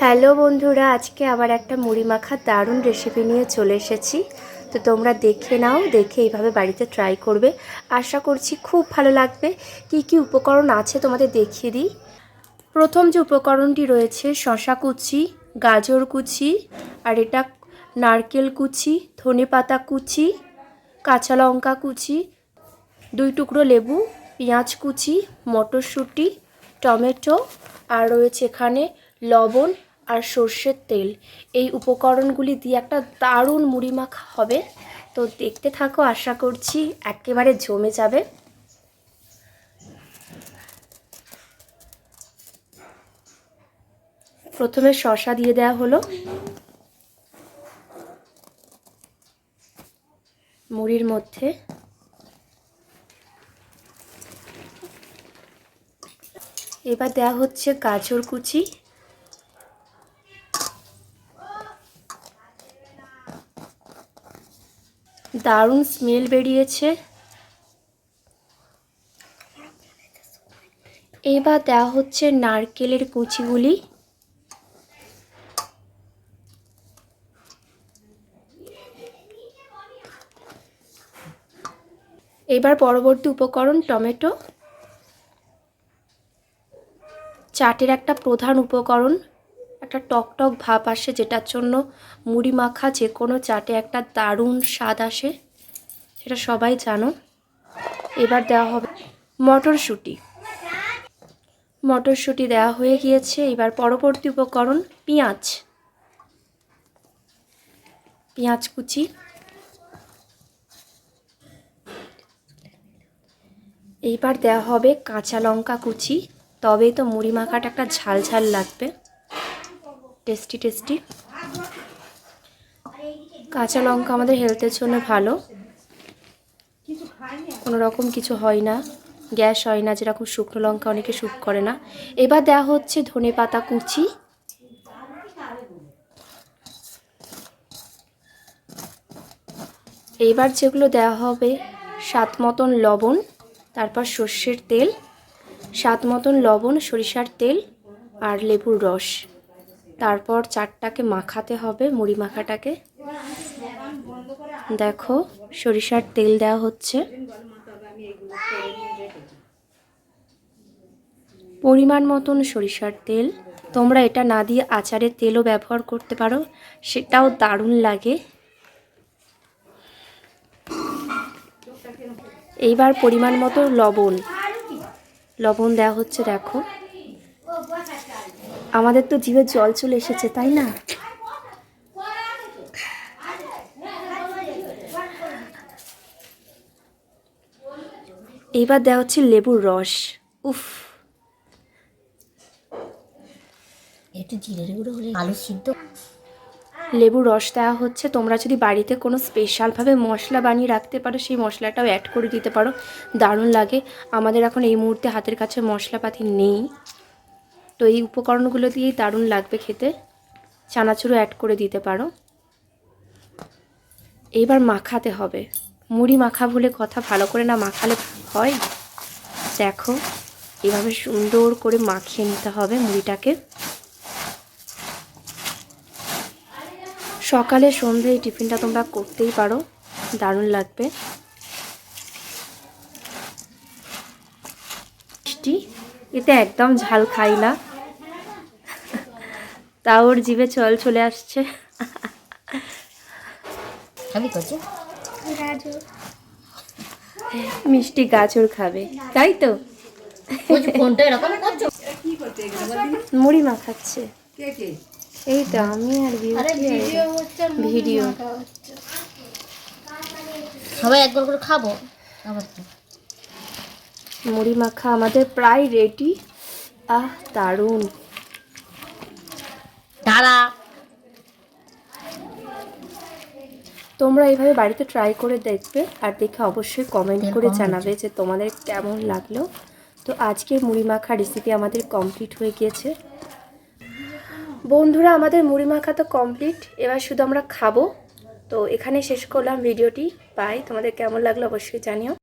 Hello বন্ধুরা, আজকে আবার একটা মুড়ি মাখার দারুণ রেসিপি নিয়ে চলে এসেছি। তো তোমরা দেখে নাও, দেখে এইভাবে বাড়িতে ট্রাই করবে। আশা করছি খুব ভালো লাগবে। কি কি উপকরণ আছে তোমাদের দেখিয়ে দিই। প্রথম যে উপকরণটি রয়েছে শসা কুচি, গাজর কুচি, আর এটা নারকেল কুচি, ধনেপাতা কুচি, কাঁচা লঙ্কা কুচি, 2 টুকরো লেবু, পেঁয়াজ কুচি, মটরশুঁটি, টমেটো, আর রয়েছে এখানে লবণ আর সর্ষের তেল। এই উপকরণগুলি দিয়ে একটা দারুণ মুড়ি মাখা হবে। তো দেখতে থাকো, আশা করছি একেবারে জমে যাবে। প্রথমে শসা দিয়ে দেওয়া হলো মুড়ির মধ্যে। এবার দেওয়া হচ্ছে গাজর কুচি, দারুণ স্মেল বেরিয়েছে। এবার দেওয়া হচ্ছে নারকেলের কুচিগুলি, এবার পরবর্তী উপকরণ টমেটো। চাটের একটা প্রধান উপকরণ, একটা টকটক ভাব আসে, যেটার জন্য মুড়ি মাখা যে কোনো চাটে একটা দারুণ স্বাদ আসে, সেটা সবাই জানো। এবার দেওয়া হবে মটরশুঁটি। মটরশুঁটি দেওয়া হয়ে গিয়েছে। এবার পরবর্তী উপকরণ পেঁয়াজ, পেঁয়াজ কুচি। এইবার দেওয়া হবে কাঁচা লঙ্কা কুচি, তবেই তো মুড়ি মাখাটা একটা ঝাল ঝাল লাগবে, টেস্টি টেস্টি। কাঁচা লঙ্কা আমাদের হেলথের জন্য ভালো, কোনো রকম কিছু হয় না, গ্যাস হয় না, যেরকম শুকনো লঙ্কা অনেকে স্যুপ করে না। এবার দেওয়া হচ্ছে ধনেপাতা কুচি, এইবার যেগুলো দেওয়া হবে স্বাদ মতন লবণ, তারপর সর্ষের তেল, স্বাদ মতন লবণ, সরিষার তেল আর লেবুর রস। তারপর চাটটাকে মাখাতে হবে, মুড়ি মাখাটাকে। দেখো সরিষার তেল দেওয়া হচ্ছে, পরিমাণ মতন সরিষার তেল। তোমরা এটা না দিয়ে আচারের তেলও ব্যবহার করতে পারো, সেটাও দারুণ লাগে। এইবার পরিমাণ মতো লবণ, লবণ দেওয়া হচ্ছে। দেখো আমাদের তো জিভে জল চলে এসেছে, তাই না? এইবার দেওয়া হচ্ছে লেবুর রস। উফ, একটু জিরের গুঁড়ো হলে আলু সিদ্ধ। লেবুর রস দেওয়া হচ্ছে। তোমরা যদি বাড়িতে কোনো স্পেশালভাবে মশলা বানিয়ে রাখতে পারো, সেই মশলাটাও অ্যাড করে দিতে পারো, দারুণ লাগে। আমাদের এখন এই মুহূর্তে হাতের কাছে মশলাপাতি নেই, তো এই উপকরণগুলো দিয়েই দারুণ লাগবে খেতে। চানাচুরও অ্যাড করে দিতে পারো। এইবার মাখাতে হবে। মুড়ি মাখা বলে কথা, ভালো করে না মাখালে হয়? দেখো এভাবে সুন্দর করে মাখিয়ে নিতে হবে মুড়িটাকে। সকালে সন্ধ্যে এই টিফিনটা তোমরা করতেই পারো, দারুণ লাগবে। মিষ্টি, এতে একদম ঝাল খাই না, তাও ওর জিভে জল চলে আসছে। মিষ্টি গাজর খাবে, তাই তো? মুড়ি মাখাচ্ছে, এই তো আমি আর ভিডিও সবাই একবার করে খাবো। মুড়ি মাখা আমাদের প্রায় রেডি। আহ দারুণ। দাঁড়া, তোমরা এইভাবে বাড়িতে ট্রাই করে দেখবে, আর দেখে অবশ্যই কমেন্ট করে জানাবে যে তোমাদের কেমন লাগলো। তো আজকের মুড়ি মাখা রেসিপি আমাদের কমপ্লিট হয়ে গিয়েছে বন্ধুরা। আমাদের মুড়ি মাখা তো কমপ্লিট, এবার শুধু আমরা খাবো। তো এখানে শেষ করলাম ভিডিওটি। বাই, তোমাদের কেমন লাগলো অবশ্যই জানিও।